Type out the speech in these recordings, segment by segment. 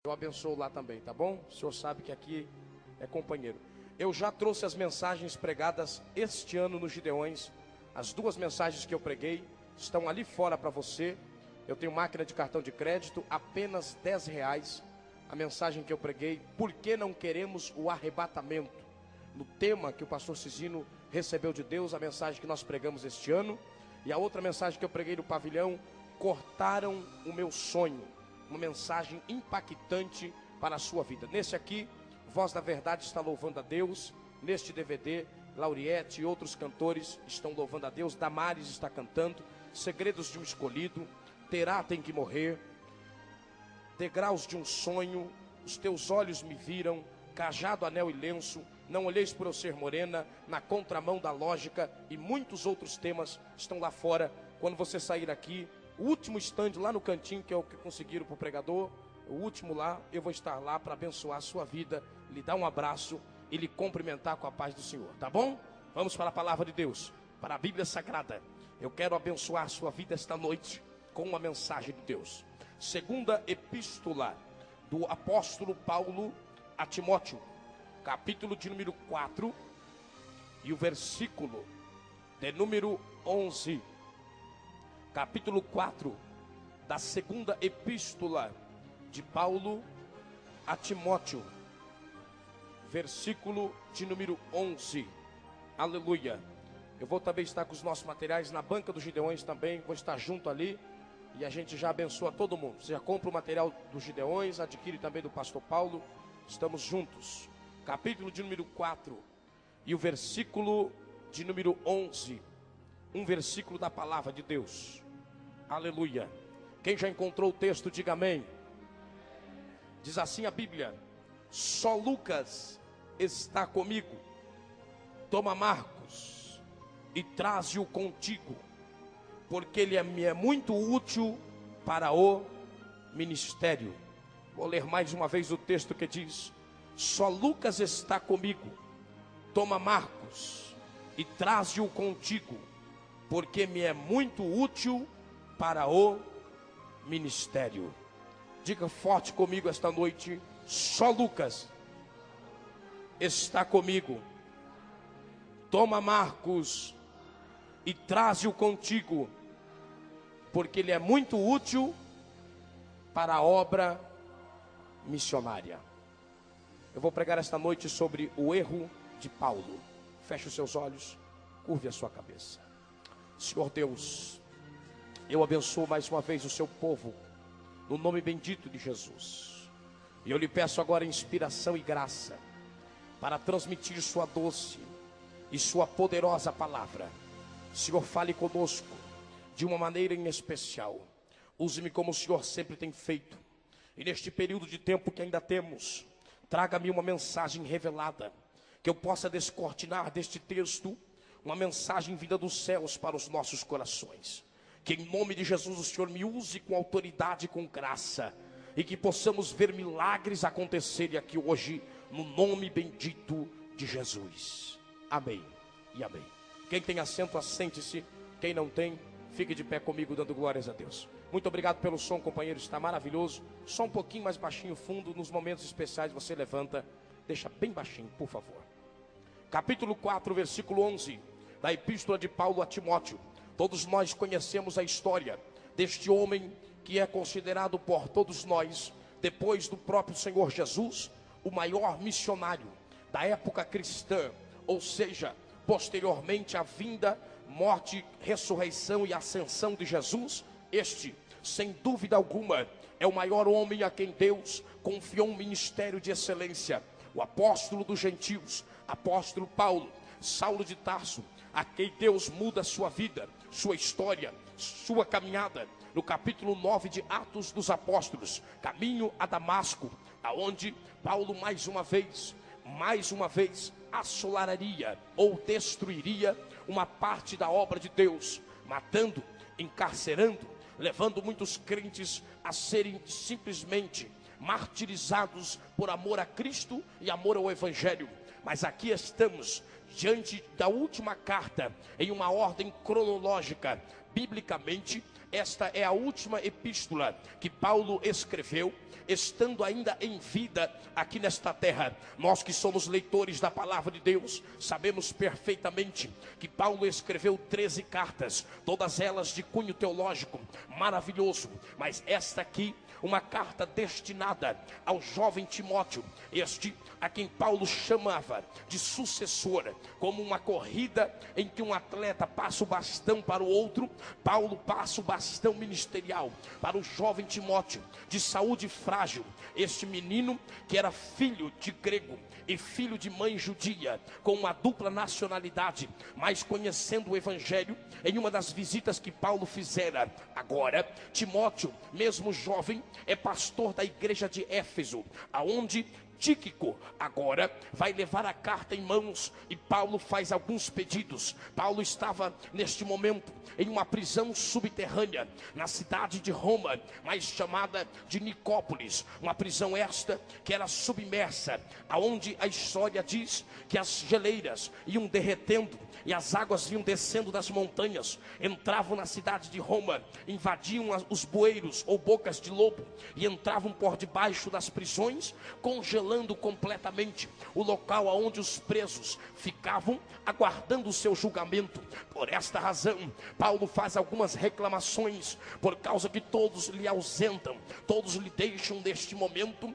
Eu abençoo lá também, tá bom? O senhor sabe que aqui é companheiro. Eu já trouxe as mensagens pregadas este ano nos Gideões. As 2 mensagens que eu preguei estão ali fora para você. Eu tenho máquina de cartão de crédito, apenas R$10. A mensagem que eu preguei, por que não queremos o arrebatamento? No tema que o pastor Cisino recebeu de Deus, a mensagem que nós pregamos este ano. E a outra mensagem que eu preguei no pavilhão, cortaram o meu sonho. Uma mensagem impactante para a sua vida. Nesse aqui, Voz da Verdade está louvando a Deus. Neste DVD, Lauriette e outros cantores estão louvando a Deus. Damares está cantando. Segredos de um Escolhido. Terá tem que morrer. Degraus de um sonho. Os teus olhos me viram. Cajado, anel e lenço. Não olheis por eu ser morena. Na contramão da lógica. E muitos outros temas estão lá fora. Quando você sair aqui, o último stand lá no cantinho, que é o que conseguiram para o pregador, o último lá, eu vou estar lá para abençoar a sua vida, lhe dar um abraço e lhe cumprimentar com a paz do Senhor, tá bom? Vamos para a palavra de Deus, para a Bíblia Sagrada. Eu quero abençoar a sua vida esta noite com uma mensagem de Deus. Segunda epístola do apóstolo Paulo a Timóteo, capítulo de número 4 e o versículo de número 11. Capítulo 4 da segunda epístola de Paulo a Timóteo, versículo de número 11. Aleluia. Eu vou também estar com os nossos materiais na banca dos Gideões também. Vou estar junto ali e a gente já abençoa todo mundo. Você já compra o material dos Gideões, adquire também do pastor Paulo. Estamos juntos. Capítulo de número 4 e o versículo de número 11. Um versículo da palavra de Deus. Aleluia. Quem já encontrou o texto, diga amém. Diz assim a Bíblia: só Lucas está comigo. Toma Marcos e traze-o contigo, porque ele me é muito útil para o ministério. Vou ler mais uma vez o texto que diz: só Lucas está comigo. Toma Marcos e traze-o contigo, porque me é muito útil para o ministério. Diga forte comigo esta noite: só Lucas está comigo. Toma Marcos e traze-o contigo, porque ele é muito útil para a obra missionária. Eu vou pregar esta noite sobre o erro de Paulo. Feche os seus olhos, curve a sua cabeça. Senhor Deus, eu abençoo mais uma vez o seu povo, no nome bendito de Jesus. E eu lhe peço agora inspiração e graça, para transmitir sua doce e sua poderosa palavra. Senhor, fale conosco, de uma maneira em especial. Use-me como o Senhor sempre tem feito. E neste período de tempo que ainda temos, traga-me uma mensagem revelada, que eu possa descortinar deste texto, uma mensagem vinda dos céus para os nossos corações. Que em nome de Jesus o Senhor me use com autoridade e com graça, e que possamos ver milagres acontecerem aqui hoje, no nome bendito de Jesus. Amém e amém. Quem tem assento, assente-se. Quem não tem, fique de pé comigo dando glórias a Deus. Muito obrigado pelo som, companheiro, está maravilhoso. Só um pouquinho mais baixinho, fundo. Nos momentos especiais você levanta, deixa bem baixinho, por favor. Capítulo 4, versículo 11 da epístola de Paulo a Timóteo. Todos nós conhecemos a história deste homem que é considerado por todos nós, depois do próprio Senhor Jesus, o maior missionário da época cristã, ou seja, posteriormente à vinda, morte, ressurreição e ascensão de Jesus. Este, sem dúvida alguma, é o maior homem a quem Deus confiou um ministério de excelência. O apóstolo dos gentios, apóstolo Paulo, Saulo de Tarso, a quem Deus muda a sua vida, sua história, sua caminhada. No capítulo 9 de Atos dos Apóstolos, caminho a Damasco, aonde Paulo mais uma vez assolararia ou destruiria uma parte da obra de Deus, matando, encarcerando, levando muitos crentes a serem simplesmente martirizados por amor a Cristo e amor ao Evangelho. Mas aqui estamos diante da última carta, em uma ordem cronológica, biblicamente, esta é a última epístola que Paulo escreveu, estando ainda em vida aqui nesta terra. Nós que somos leitores da palavra de Deus, sabemos perfeitamente que Paulo escreveu 13 cartas, todas elas de cunho teológico, maravilhoso. Mas esta aqui, uma carta destinada ao jovem Timóteo, este a quem Paulo chamava de sucessor, como uma corrida em que um atleta passa o bastão para o outro. Paulo passa o bastão ministerial para o jovem Timóteo, de saúde frágil, este menino que era filho de grego e filho de mãe judia, com uma dupla nacionalidade, mas conhecendo o evangelho em uma das visitas que Paulo fizera. Agora, Timóteo, mesmo jovem, é pastor da igreja de Éfeso, aonde Tíquico agora vai levar a carta em mãos, e Paulo faz alguns pedidos. Paulo estava neste momento em uma prisão subterrânea na cidade de Roma, mais chamada de Nicópolis, uma prisão esta que era submersa, aonde a história diz que as geleiras iam derretendo e as águas vinham descendo das montanhas, entravam na cidade de Roma, invadiam os bueiros ou bocas de lobo e entravam por debaixo das prisões, congelando completamente o local onde os presos ficavam aguardando o seu julgamento. Por esta razão, Paulo faz algumas reclamações, por causa que todos lhe ausentam, todos lhe deixam neste momento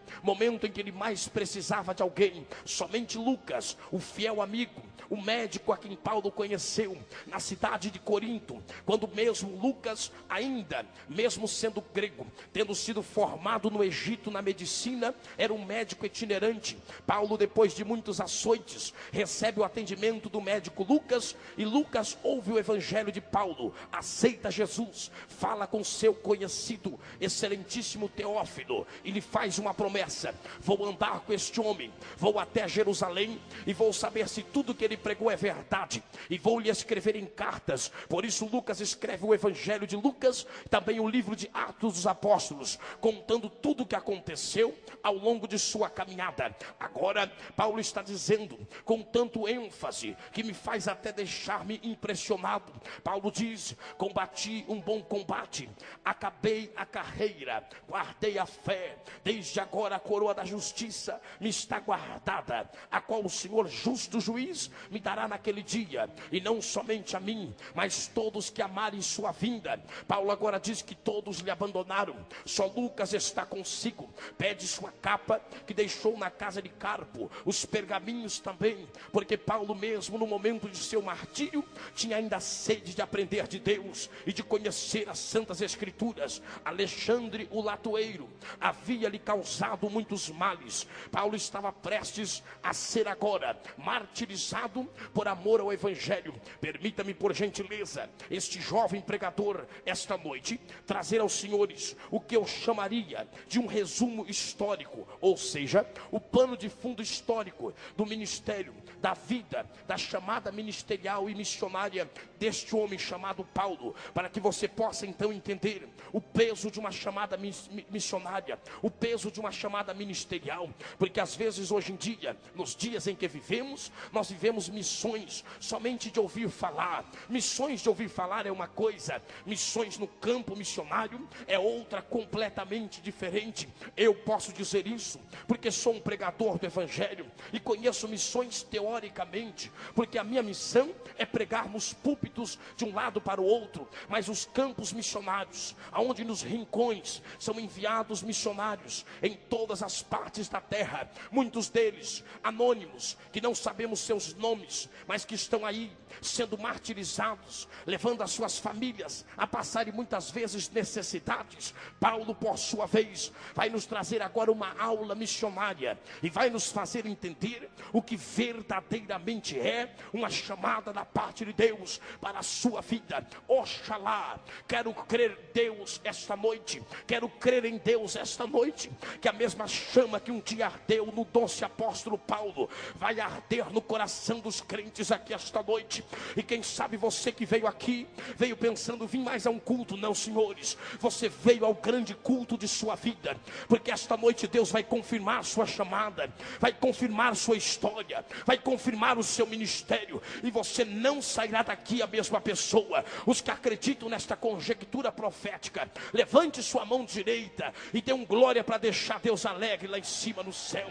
em que ele mais precisava de alguém. Somente Lucas, o fiel amigo, o médico a quem Paulo conheceu na cidade de Corinto, quando mesmo Lucas, ainda, mesmo sendo grego, tendo sido formado no Egito na medicina, era um médico itinerante. Paulo, depois de muitos açoites, recebe o atendimento do médico Lucas, e Lucas ouve o evangelho de Paulo, aceita Jesus, fala com seu conhecido, excelentíssimo Teófilo, e lhe faz uma promessa: vou andar com este homem, vou até Jerusalém, e vou saber se tudo que ele pregou é verdade, e vou lhe escrever em cartas. Por isso Lucas escreve o evangelho de Lucas, também o livro de Atos dos Apóstolos, contando tudo o que aconteceu ao longo de sua caminhada. Agora Paulo está dizendo com tanto ênfase que me faz até deixar-me impressionado. Paulo diz: combati um bom combate, acabei a carreira, guardei a fé, desde agora a coroa da justiça me está guardada, a qual o Senhor justo juiz me dará naquele dia, e não somente a mim, mas todos que amarem sua vinda. Paulo agora diz que todos lhe abandonaram, só Lucas está consigo. Pede sua capa que deixou na casa de Carpo, os pergaminhos também, porque Paulo mesmo no momento de seu martírio tinha ainda sede de aprender de Deus e de conhecer as santas escrituras. Alexandre o latoeiro havia lhe causado muitos males. Paulo estava prestes a ser agora martirizado por amor ao evangelho. Permita-me, por gentileza, este jovem pregador, esta noite, trazer aos senhores o que eu chamaria de um resumo histórico, ou seja, o pano de fundo histórico do ministério, da vida, da chamada ministerial e missionária deste homem chamado Paulo, para que você possa então entender o peso de uma chamada missionária, o peso de uma chamada ministerial. Porque às vezes hoje em dia, nos dias em que vivemos, nós vivemos missões somente de ouvir falar. Missões de ouvir falar é uma coisa, missões no campo missionário é outra completamente diferente. Eu posso dizer isso porque sou um pregador do evangelho e conheço missões teoricamente, porque a minha missão é pregar nos púlpitos de um lado para o outro, mas os campos missionários, aonde nos rincões são enviados missionários em todas as partes da terra, muitos deles anônimos, que não sabemos seus nomes, mas que estão aí sendo martirizados, levando as suas famílias a passarem muitas vezes necessidades. Paulo, por sua vez, vai nos trazer agora uma aula missionária e vai nos fazer entender o que verdadeiramente é uma chamada da parte de Deus para a sua vida. Oxalá, quero crer em Deus esta noite, quero crer em Deus esta noite, que a mesma chama que um dia ardeu no doce apóstolo Paulo vai arder no coração visitando os crentes aqui esta noite. E quem sabe você que veio aqui, veio pensando, vim mais a um culto. Não, senhores, você veio ao grande culto de sua vida, porque esta noite Deus vai confirmar sua chamada, vai confirmar sua história, vai confirmar o seu ministério, e você não sairá daqui a mesma pessoa. Os que acreditam nesta conjectura profética, levante sua mão direita e dê um glória para deixar Deus alegre lá em cima no céu.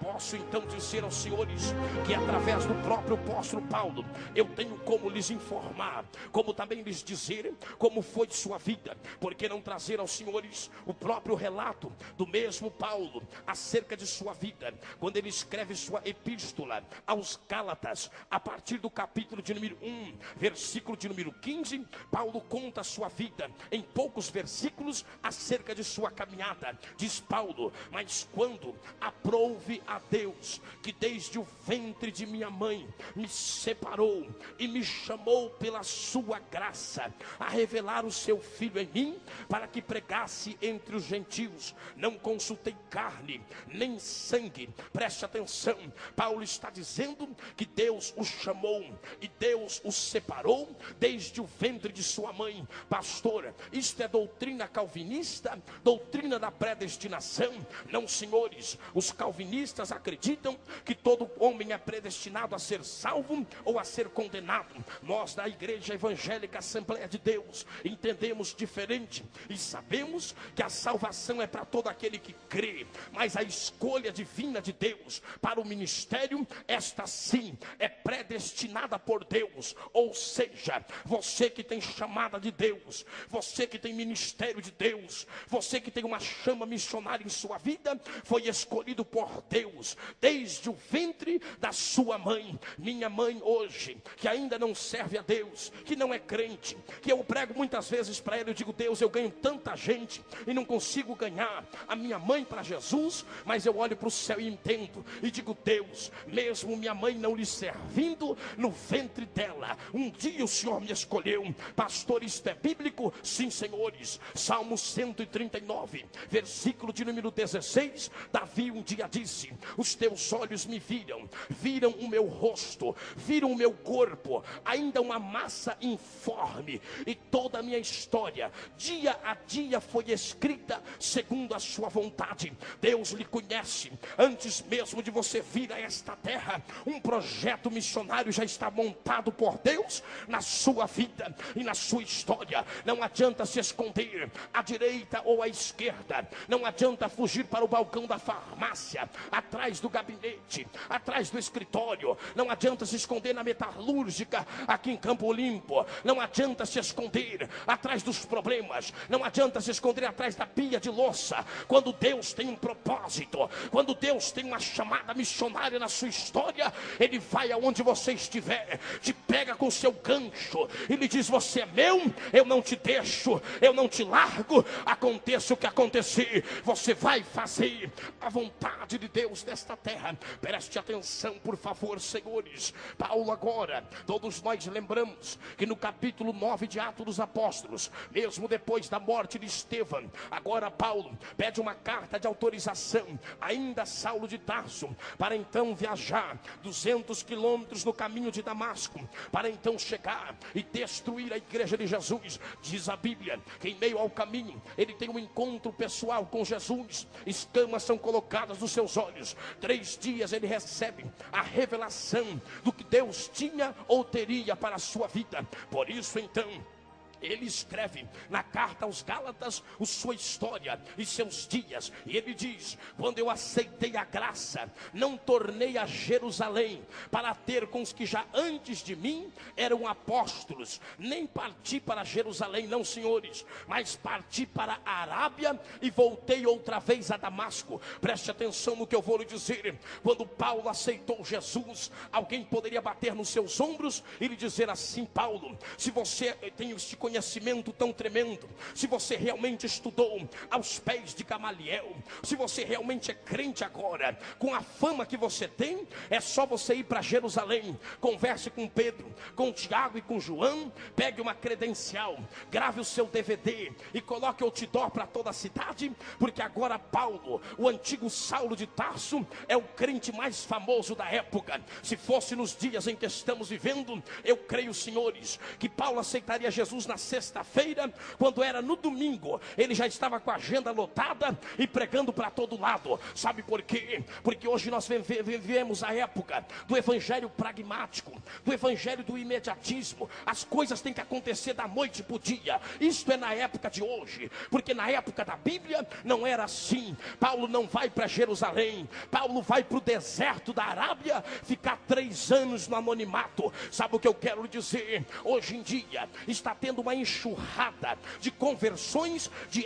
Posso então dizer aos senhores que através do próprio apóstolo Paulo, eu tenho como lhes informar, como também lhes dizer como foi sua vida. Porque não trazer aos senhores o próprio relato do mesmo Paulo acerca de sua vida, quando ele escreve sua epístola aos Gálatas, a partir do capítulo de número 1, versículo de número 15, Paulo conta a sua vida em poucos versículos acerca de sua caminhada. Diz Paulo: mas quando aprouve a Deus, que desde o ventre de minha mãe me separou e me chamou pela sua graça a revelar o seu Filho em mim, para que pregasse entre os gentios, não consultei carne nem sangue. Preste atenção, Paulo está dizendo que Deus o chamou e Deus o separou desde o ventre de sua mãe. Pastor, isto é doutrina calvinista? Doutrina da predestinação? Não, senhores, os calvinistas acreditam que todo homem é predestinado a ser salvo ou a ser condenado. Nós da Igreja Evangélica Assembleia de Deus entendemos diferente e sabemos que a salvação é para todo aquele que crê, mas a escolha divina de Deus para o ministério, esta sim é predestinada por Deus. Ou seja, você que tem chamada de Deus, você que tem ministério de Deus, você que tem uma chama missionária em sua vida, foi escolhido por Deus desde o ventre da sua mãe. Minha mãe hoje, que ainda não serve a Deus, que não é crente, que eu prego muitas vezes para ela, eu digo: Deus, eu ganho tanta gente e não consigo ganhar a minha mãe para Jesus. Mas eu olho para o céu e entendo e digo: Deus, mesmo minha mãe não lhe servindo no ventre dela, um dia o Senhor me escolheu. Pastor, isto é bíblico? Sim, senhores. Salmo 139, versículo de número 16, Davi um dia disse: os teus olhos me viram, viram o meu rosto, viram o meu corpo, ainda uma massa informe, e toda a minha história, dia a dia, foi escrita segundo a sua vontade. Deus lhe conhece antes mesmo de você vir a esta terra. Um projeto missionário já está montado por Deus na sua vida e na sua história. Não adianta se esconder à direita ou à esquerda, não adianta fugir para o balcão da farmácia, atrás do gabinete, atrás do escritório, não adianta se esconder na metalúrgica aqui em Campo Limpo, não adianta se esconder atrás dos problemas, não adianta se esconder atrás da pia de louça. Quando Deus tem um propósito, quando Deus tem uma chamada missionária na sua história, Ele vai aonde você estiver, te pega com o seu gancho e lhe diz: você é meu, eu não te deixo, eu não te largo, aconteça o que acontecer, você vai fazer a vontade de Deus nesta terra. Preste atenção, por favor, senhores. Paulo agora, todos nós lembramos que no capítulo 9 de Atos dos Apóstolos, mesmo depois da morte de Estevão, agora Paulo pede uma carta de autorização, ainda Saulo de Tarso, para então viajar 200 quilômetros no caminho de Damasco, para então chegar e destruir a igreja de Jesus. Diz a Bíblia que em meio ao caminho ele tem um encontro pessoal com Jesus, escamas são colocadas nos seus olhos. 3 dias ele recebe a revelação do que Deus tinha ou teria para a sua vida. Por isso então ele escreve na carta aos Gálatas a sua história e seus dias, e ele diz: quando eu aceitei a graça, não tornei a Jerusalém para ter com os que já antes de mim eram apóstolos, nem parti para Jerusalém, não, senhores, mas parti para a Arábia e voltei outra vez a Damasco. Preste atenção no que eu vou lhe dizer. Quando Paulo aceitou Jesus, alguém poderia bater nos seus ombros e lhe dizer assim: Paulo, se você tem este conhecimento conhecimento tão tremendo, se você realmente estudou aos pés de Gamaliel, se você realmente é crente agora, com a fama que você tem, é só você ir para Jerusalém, converse com Pedro, com Tiago e com João, pegue uma credencial, grave o seu DVD e coloque outdoor para toda a cidade, porque agora Paulo, o antigo Saulo de Tarso, é o crente mais famoso da época. Se fosse nos dias em que estamos vivendo, eu creio, senhores, que Paulo aceitaria Jesus na sexta-feira, quando era no domingo, ele já estava com a agenda lotada e pregando para todo lado. Sabe por quê? Porque hoje nós vivemos a época do evangelho pragmático, do evangelho do imediatismo. As coisas têm que acontecer da noite para o dia. Isto é na época de hoje, porque na época da Bíblia não era assim. Paulo não vai para Jerusalém, Paulo vai para o deserto da Arábia, ficar 3 anos no anonimato. Sabe o que eu quero dizer? Hoje em dia está tendo uma enxurrada de conversões, de